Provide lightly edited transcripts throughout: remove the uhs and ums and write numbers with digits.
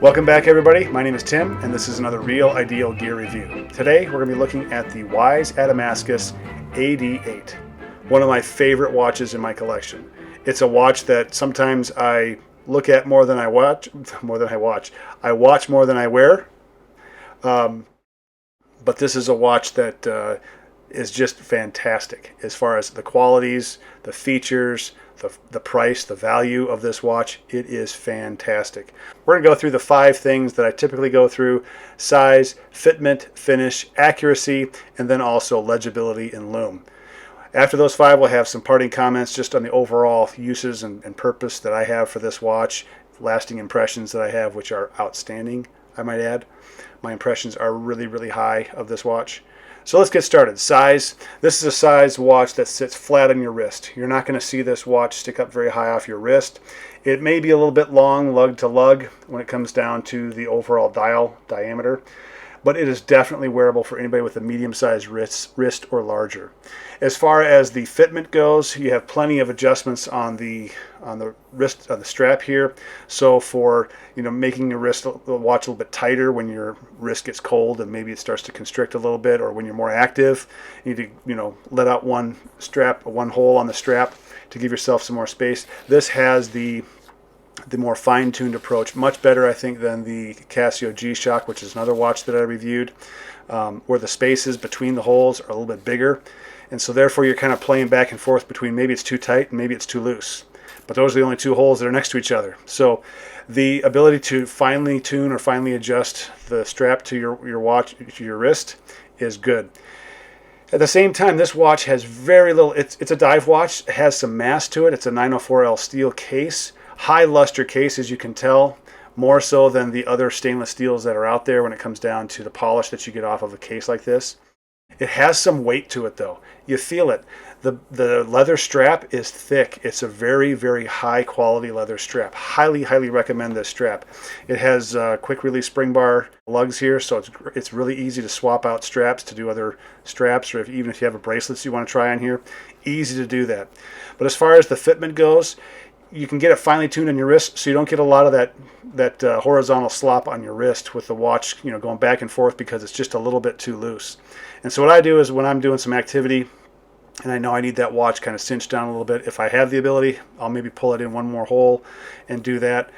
Welcome back, everybody. My name is Tim, and this is another Real Ideal Gear Review. Today, we're going to be looking at the Wise Adamascus AD8, one of my favorite watches in my collection. It's a watch that sometimes I look at more than I watch. I watch more than I wear. But this is a watch that is just fantastic as far as the qualities, the features, the price, the value of this watch. It is fantastic. We're going to go through the 5 things that I typically go through: size, fitment, finish, accuracy, and then also legibility and loom. After those 5, we'll have some parting comments just on the overall uses and purpose that I have for this watch, lasting impressions that I have, which are outstanding, I might add. My impressions are really, really high of this watch. So let's get started. Size. This is a size watch that sits flat on your wrist. You're not going to see this watch stick up very high off your wrist. It may be a little bit long, lug to lug, when it comes down to the overall dial diameter, but it is definitely wearable for anybody with a medium-sized wrist or larger. As far as the fitment goes, you have plenty of adjustments on the wrist, on the strap here. So for making your watch a little bit tighter when your wrist gets cold and maybe it starts to constrict a little bit, or when you're more active, you need to let out one hole on the strap to give yourself some more space. This has the more fine-tuned approach, much better, I think, than the Casio G-Shock, which is another watch that I reviewed, where the spaces between the holes are a little bit bigger, and so therefore you're kind of playing back and forth between maybe it's too tight and maybe it's too loose. But those are the only 2 holes that are next to each other. So the ability to finely tune or finely adjust the strap to your watch, to your wrist, is good. At the same time, this watch has very little. It's a dive watch. It has some mass to it. It's a 904L steel case. High luster case, as you can tell, more so than the other stainless steels that are out there when it comes down to the polish that you get off of a case like this. It has some weight to it, though. You feel it. The leather strap is thick. It's a very, very high quality leather strap. Highly, highly recommend this strap. It has quick release spring bar lugs here, so it's really easy to swap out straps to do other straps, or even if you have a bracelets you want to try on here, easy to do that. But as far as the fitment goes, you can get it finely tuned on your wrist, so you don't get a lot of that horizontal slop on your wrist with the watch, going back and forth, because it's just a little bit too loose. And so what I do is, when I'm doing some activity and I know I need that watch kind of cinched down a little bit, if I have the ability, I'll maybe pull it in one more hole and do that.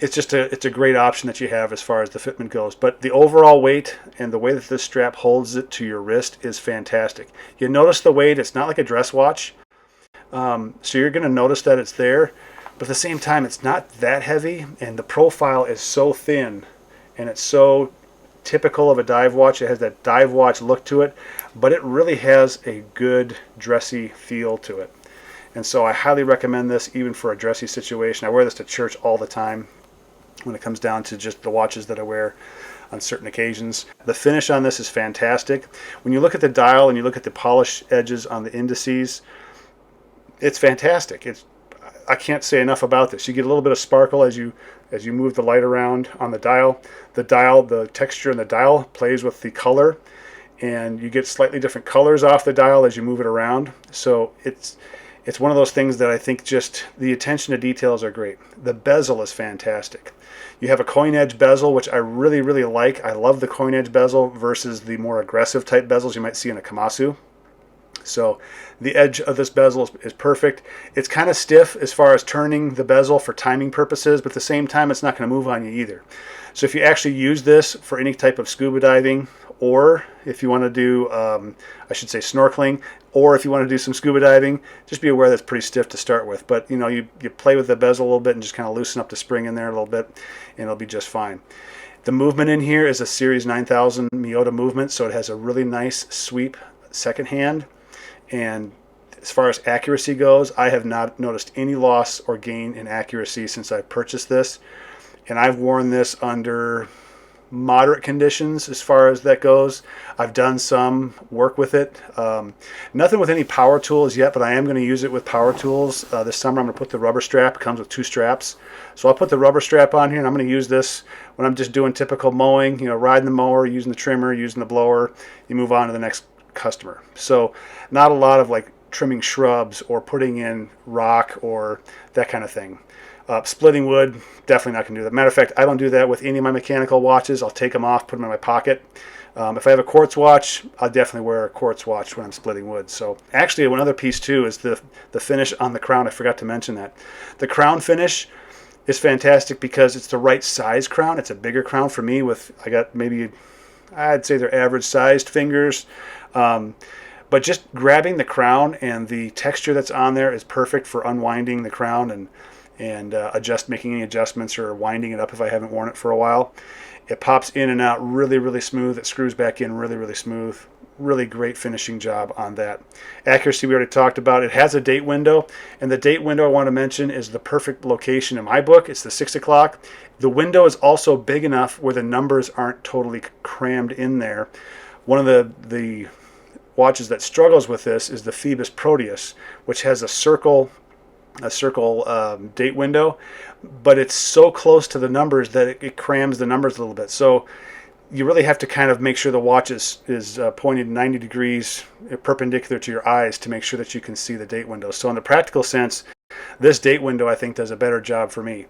It's a great option that you have as far as the fitment goes. But the overall weight and the way that this strap holds it to your wrist is fantastic. You notice the weight. It's not like a dress watch. So you're going to notice that it's there, but at the same time, it's not that heavy, and the profile is so thin, and it's so typical of a dive watch. It has that dive watch look to it, but it really has a good dressy feel to it. And so I highly recommend this, even for a dressy situation. I wear this to church all the time when it comes down to just the watches that I wear on certain occasions. The finish on this is fantastic. When you look at the dial and you look at the polish edges on the indices, it's fantastic. I can't say enough about this. You get a little bit of sparkle as you move the light around on the dial. The texture in the dial plays with the color, and you get slightly different colors off the dial as you move it around. So it's one of those things that I think just the attention to details are great. The bezel is fantastic. You have a coin edge bezel, which I really, really like. I love the coin edge bezel versus the more aggressive type bezels you might see in a Kamasu. So the edge of this bezel is perfect. It's kind of stiff as far as turning the bezel for timing purposes, but at the same time, it's not going to move on you either. So if you actually use this for any type of scuba diving, or if you want to do, snorkeling, or if you want to do some scuba diving, just be aware that's pretty stiff to start with. But you play with the bezel a little bit and just kind of loosen up the spring in there a little bit, and it'll be just fine. The movement in here is a Series 9000 Miyota movement, so it has a really nice sweep second hand. And as far as accuracy goes, I have not noticed any loss or gain in accuracy since I purchased this. And I've worn this under moderate conditions as far as that goes. I've done some work with it. Nothing with any power tools yet, but I am going to use it with power tools. This summer I'm going to put the rubber strap. It comes with 2 straps. So I'll put the rubber strap on here, and I'm going to use this when I'm just doing typical mowing, riding the mower, using the trimmer, using the blower. You move on to the next customer. So not a lot of like trimming shrubs or putting in rock or that kind of thing. Splitting wood, definitely not going to do that. Matter of fact, I don't do that with any of my mechanical watches. I'll take them off, put them in my pocket. If I have a quartz watch, I'll definitely wear a quartz watch when I'm splitting wood. So actually, one other piece too is the finish on the crown. I forgot to mention that. The crown finish is fantastic because it's the right size crown. It's a bigger crown for me I got maybe, I'd say they're average sized fingers. But just grabbing the crown and the texture that's on there is perfect for unwinding the crown and making any adjustments or winding it up if I haven't worn it for a while. It pops in and out really, really smooth. It screws back in really, really smooth. Really great finishing job on that. Accuracy we already talked about. It has a date window, and the date window I want to mention is the perfect location in my book. It's the 6 o'clock. The window is also big enough where the numbers aren't totally crammed in there. One of the watches that struggles with this is the Phoebus Proteus, which has a circle date window, but it's so close to the numbers that it crams the numbers a little bit. So you really have to kind of make sure the watch is pointed 90 degrees perpendicular to your eyes to make sure that you can see the date window. So in the practical sense, this date window I think does a better job for me.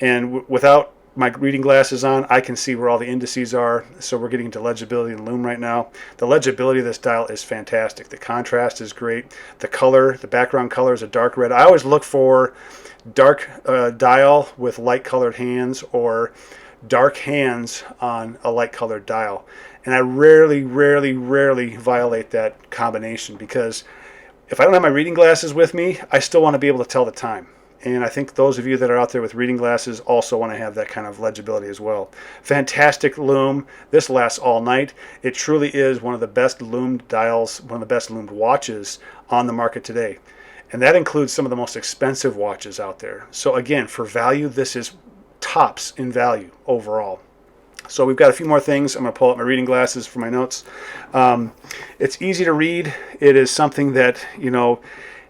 And without my reading glasses on, I can see where all the indices are. So we're getting into legibility and Loom right now. The legibility of this dial is fantastic. The contrast is great. The color, the background color is a dark red. I always look for dark dial with light colored hands or dark hands on a light colored dial. And I rarely violate that combination because if I don't have my reading glasses with me, I still want to be able to tell the time. And I think those of you that are out there with reading glasses also want to have that kind of legibility as well. Fantastic loom. This lasts all night. It truly is one of the best loomed dials, one of the best loomed watches on the market today. And that includes some of the most expensive watches out there. So again, for value, this is tops in value overall. So we've got a few more things. I'm going to pull out my reading glasses for my notes. It's easy to read. It is something that,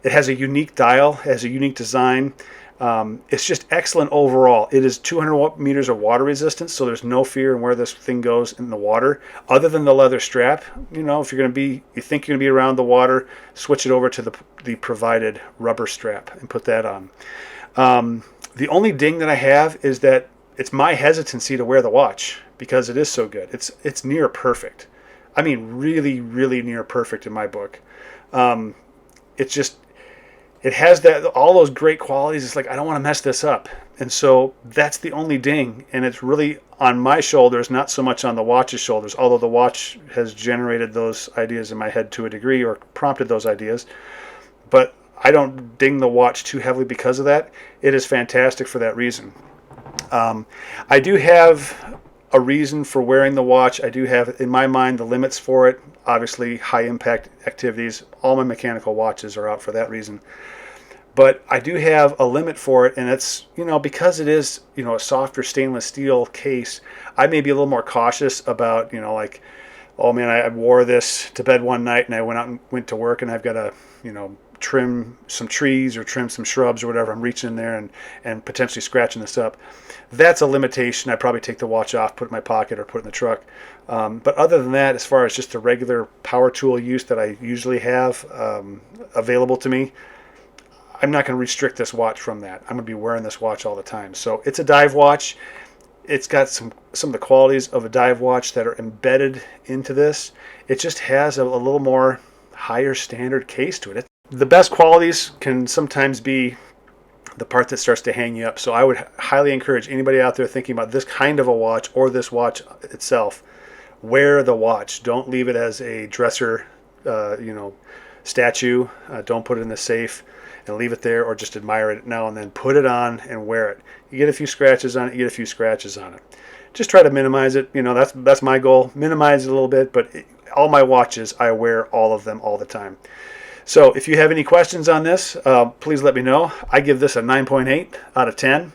it has a unique dial, has a unique design. It's just excellent overall. It is 200 meters of water resistance, so there's no fear in where this thing goes in the water. Other than the leather strap, if you think you're going to be around the water, switch it over to the provided rubber strap and put that on. The only ding that I have is that it's my hesitancy to wear the watch because it is so good. It's near perfect. I mean, really, really near perfect in my book. It has all those great qualities. It's like, I don't want to mess this up. And so that's the only ding. And it's really on my shoulders, not so much on the watch's shoulders, although the watch has generated those ideas in my head to a degree or prompted those ideas. But I don't ding the watch too heavily because of that. It is fantastic for that reason. I do have a reason for wearing the watch. I do have, in my mind, the limits for it. Obviously, high impact activities. All my mechanical watches are out for that reason. But I do have a limit for it, and it's, because it is, a softer stainless steel case, I may be a little more cautious about, oh man, I wore this to bed one night and I went to work and I've got to, trim some trees or trim some shrubs or whatever. I'm reaching in there and potentially scratching this up. That's a limitation. I'd probably take the watch off, put it in my pocket or put it in the truck. But other than that, as far as just the regular power tool use that I usually have available to me, I'm not going to restrict this watch from that. I'm going to be wearing this watch all the time. So it's a dive watch. It's got some of the qualities of a dive watch that are embedded into this. It just has a little more higher standard case to it. The best qualities can sometimes be the part that starts to hang you up. So I would highly encourage anybody out there thinking about this kind of a watch or this watch itself, wear the watch. Don't leave it as a dresser, statue. Don't put it in the safe and leave it there or just admire it now and then. Put it on and wear it. You get a few scratches on it, you get a few scratches on it. Just try to minimize it. That's my goal. Minimize it a little bit, but all my watches, I wear all of them all the time. So if you have any questions on this, please let me know. I give this a 9.8 out of 10.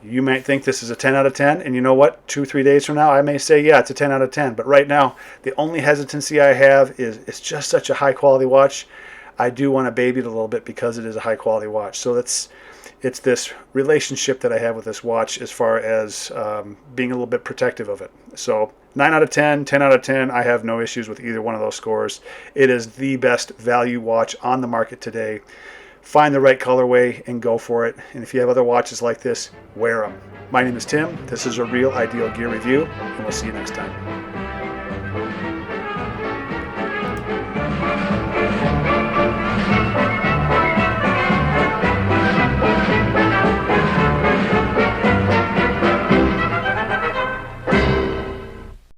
You might think this is a 10 out of 10, and you know what? 2-3 days from now, I may say, yeah, it's a 10 out of 10. But right now, the only hesitancy I have is it's just such a high-quality watch. I do want to baby it a little bit because it is a high-quality watch. So it's this relationship that I have with this watch as far as being a little bit protective of it. So 9 out of 10, 10 out of 10, I have no issues with either one of those scores. It is the best value watch on the market today find the right colorway and go for it. And if you have other watches like this, wear them. My name is Tim. This is a Real Ideal Gear Review, and we'll see you next time.